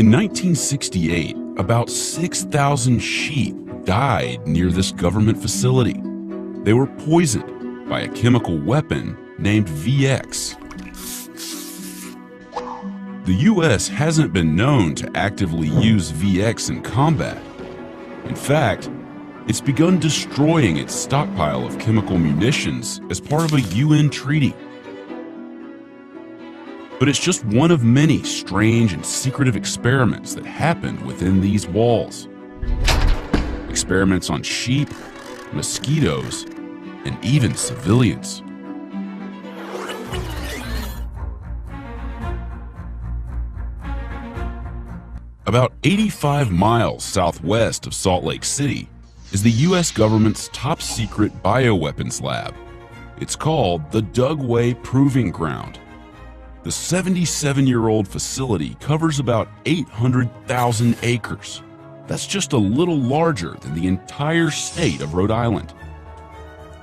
In 1968, about 6,000 sheep died near this government facility. They were poisoned by a chemical weapon named VX. The U.S. hasn't been known to actively use VX in combat. In fact, it's begun destroying its stockpile of chemical munitions as part of a UN treaty. But it's just one of many strange and secretive experiments that happened within these walls. Experiments on sheep, mosquitoes, and even civilians. About 85 miles southwest of Salt Lake City is the U.S. government's top-secret bioweapons lab. It's called the Dugway Proving Ground. The 77-year-old facility covers about 800,000 acres. That's just a little larger than the entire state of Rhode Island.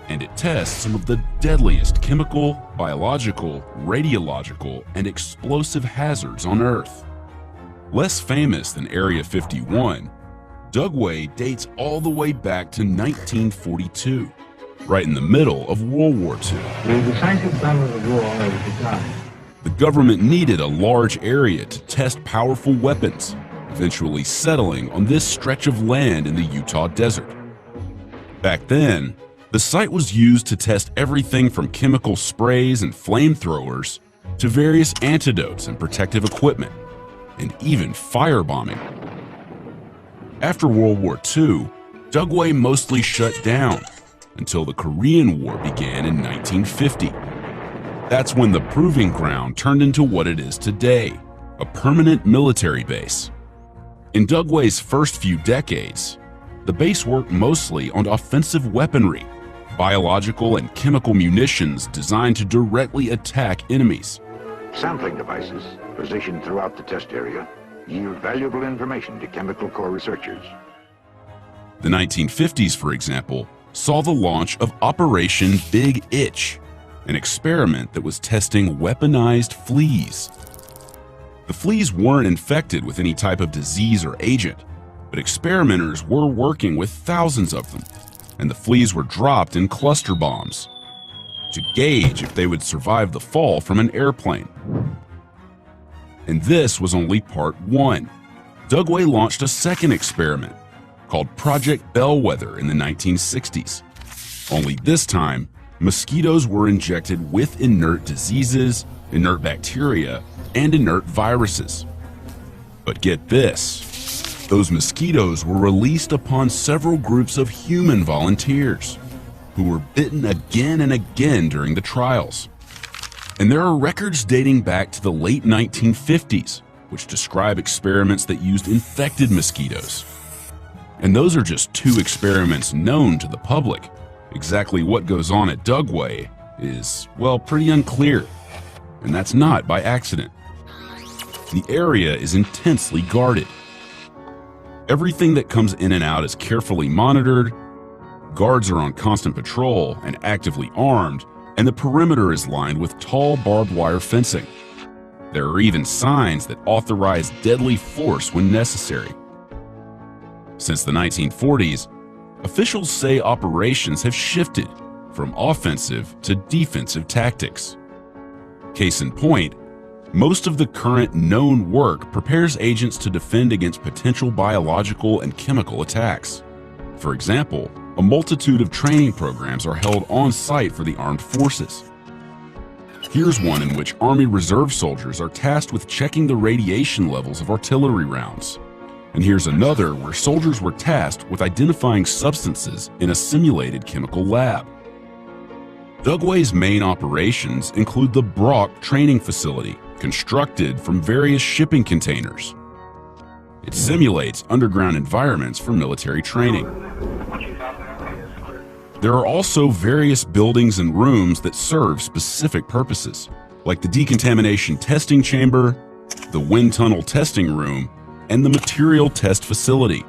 And it tests some of the deadliest chemical, biological, radiological, and explosive hazards on Earth. Less famous than Area 51, Dugway dates all the way back to 1942, right in the middle of World War II. The decisive battle of the war had begun. The government needed a large area to test powerful weapons, eventually settling on this stretch of land in the Utah desert. Back then, the site was used to test everything from chemical sprays and flamethrowers to various antidotes and protective equipment, and even firebombing. After World War II, Dugway mostly shut down until the Korean War began in 1950. That's when the Proving Ground turned into what it is today, a permanent military base. In Dugway's first few decades, the base worked mostly on offensive weaponry, biological and chemical munitions designed to directly attack enemies. Sampling devices positioned throughout the test area yield valuable information to chemical corps researchers. The 1950s, for example, saw the launch of Operation Big Itch, an experiment that was testing weaponized fleas. The fleas weren't infected with any type of disease or agent, but experimenters were working with thousands of them, and the fleas were dropped in cluster bombs to gauge if they would survive the fall from an airplane. And this was only part one. Dugway launched a second experiment called Project Bellwether in the 1960s. Only this time, mosquitoes were injected with inert diseases, inert bacteria, and inert viruses. But get this, those mosquitoes were released upon several groups of human volunteers who were bitten again and again during the trials. And there are records dating back to the late 1950s, which describe experiments that used infected mosquitoes. And those are just two experiments known to the public. Exactly what goes on at Dugway is, well, pretty unclear. And that's not by accident. The area is intensely guarded. Everything that comes in and out is carefully monitored, guards are on constant patrol and actively armed, and the perimeter is lined with tall barbed wire fencing. There are even signs that authorize deadly force when necessary. Since the 1940s, officials say operations have shifted from offensive to defensive tactics. Case in point, most of the current known work prepares agents to defend against potential biological and chemical attacks. For example, a multitude of training programs are held on site for the armed forces. Here's one in which Army Reserve soldiers are tasked with checking the radiation levels of artillery rounds. And here's another where soldiers were tasked with identifying substances in a simulated chemical lab. Dugway's main operations include the Brock Training Facility, constructed from various shipping containers. It simulates underground environments for military training. There are also various buildings and rooms that serve specific purposes, like the decontamination testing chamber, the wind tunnel testing room, and the material test facility.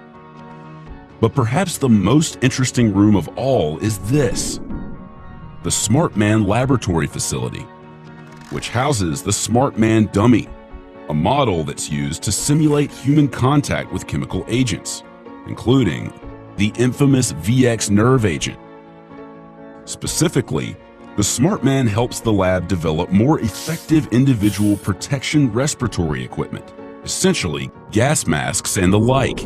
But perhaps the most interesting room of all is this, the Smart Man Laboratory Facility, which houses the Smart Man dummy, a model that's used to simulate human contact with chemical agents, including the infamous VX nerve agent. Specifically, the Smart Man helps the lab develop more effective individual protection respiratory equipment, essentially gas masks and the like.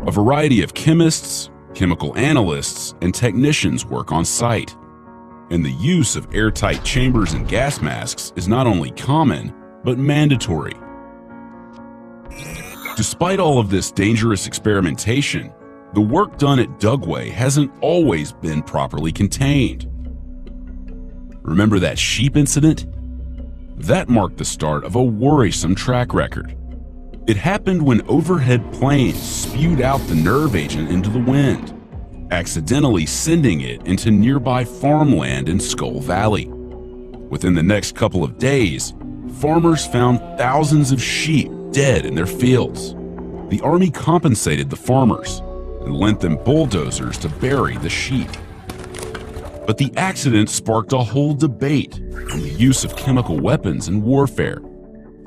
A variety of chemists, chemical analysts, and technicians work on site, and the use of airtight chambers and gas masks is not only common, but mandatory. Despite all of this dangerous experimentation, the work done at Dugway hasn't always been properly contained. Remember that sheep incident? That marked the start of a worrisome track record. It happened when overhead planes spewed out the nerve agent into the wind, accidentally sending it into nearby farmland in Skull Valley. Within the next couple of days, farmers found thousands of sheep dead in their fields. The Army compensated the farmers and lent them bulldozers to bury the sheep. But the accident sparked a whole debate on the use of chemical weapons in warfare.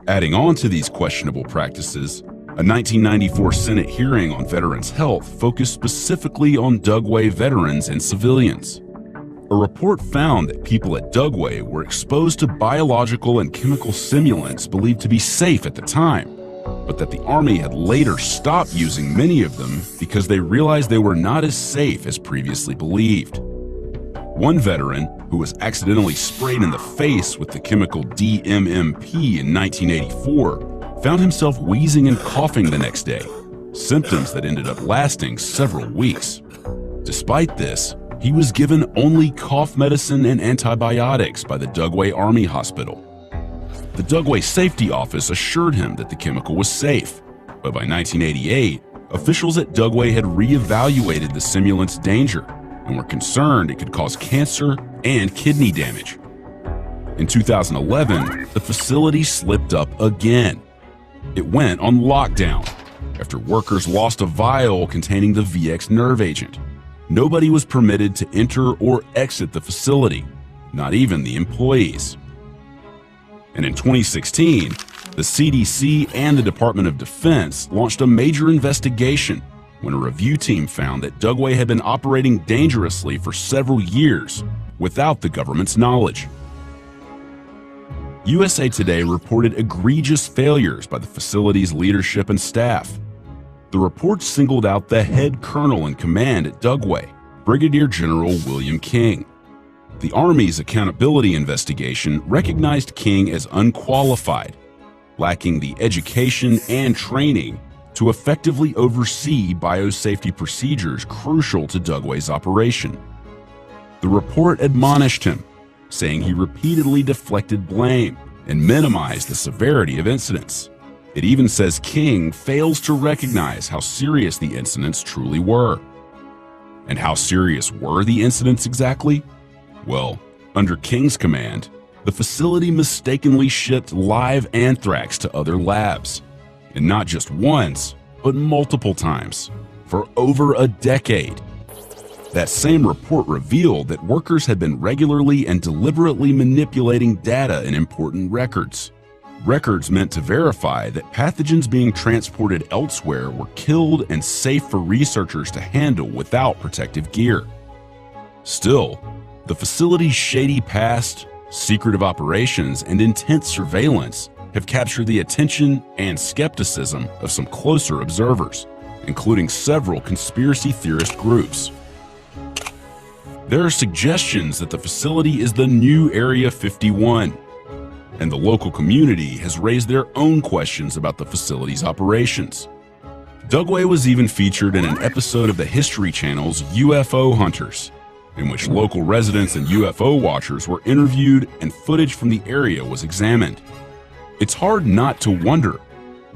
Adding on to these questionable practices, a 1994 Senate hearing on veterans' health focused specifically on Dugway veterans and civilians. A report found that people at Dugway were exposed to biological and chemical simulants believed to be safe at the time, but that the Army had later stopped using many of them because they realized they were not as safe as previously believed. One veteran, who was accidentally sprayed in the face with the chemical DMMP in 1984, found himself wheezing and coughing the next day, symptoms that ended up lasting several weeks. Despite this, he was given only cough medicine and antibiotics by the Dugway Army Hospital. The Dugway Safety Office assured him that the chemical was safe, but by 1988, officials at Dugway had reevaluated the simulant's danger and were concerned it could cause cancer and kidney damage. In 2011, the facility slipped up again. It went on lockdown after workers lost a vial containing the VX nerve agent. Nobody was permitted to enter or exit the facility, not even the employees. And in 2016, the CDC and the Department of Defense launched a major investigation when a review team found that Dugway had been operating dangerously for several years without the government's knowledge. USA Today reported egregious failures by the facility's leadership and staff. The report singled out the head colonel in command at Dugway, Brigadier General William King. The Army's accountability investigation recognized King as unqualified, lacking the education and training to effectively oversee biosafety procedures crucial to Dugway's operation. The report admonished him, saying he repeatedly deflected blame and minimized the severity of incidents. It even says King fails to recognize how serious the incidents truly were. And how serious were the incidents exactly? Well, under King's command, the facility mistakenly shipped live anthrax to other labs. And not just once, but multiple times, for over a decade. That same report revealed that workers had been regularly and deliberately manipulating data in important records. Records meant to verify that pathogens being transported elsewhere were killed and safe for researchers to handle without protective gear. Still, the facility's shady past, secretive operations, and intense surveillance have captured the attention and skepticism of some closer observers, including several conspiracy theorist groups. There are suggestions that the facility is the new Area 51, and the local community has raised their own questions about the facility's operations. Dugway was even featured in an episode of the History Channel's UFO Hunters, in which local residents and UFO watchers were interviewed and footage from the area was examined. It's hard not to wonder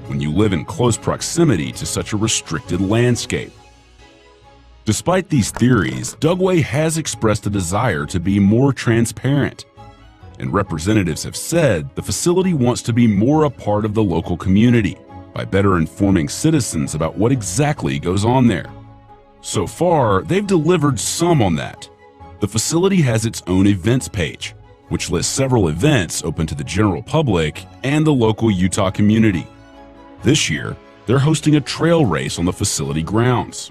when you live in close proximity to such a restricted landscape. Despite these theories, Dugway has expressed a desire to be more transparent, and representatives have said the facility wants to be more a part of the local community by better informing citizens about what exactly goes on there. So far, they've delivered some on that. The facility has its own events page, which lists several events open to the general public and the local Utah community. This year, they're hosting a trail race on the facility grounds.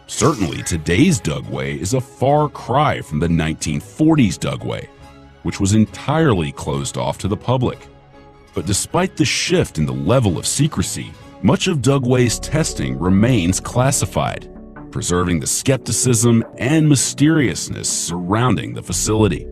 Certainly, today's Dugway is a far cry from the 1940s Dugway, which was entirely closed off to the public. But despite the shift in the level of secrecy, much of Dugway's testing remains classified, preserving the skepticism and mysteriousness surrounding the facility.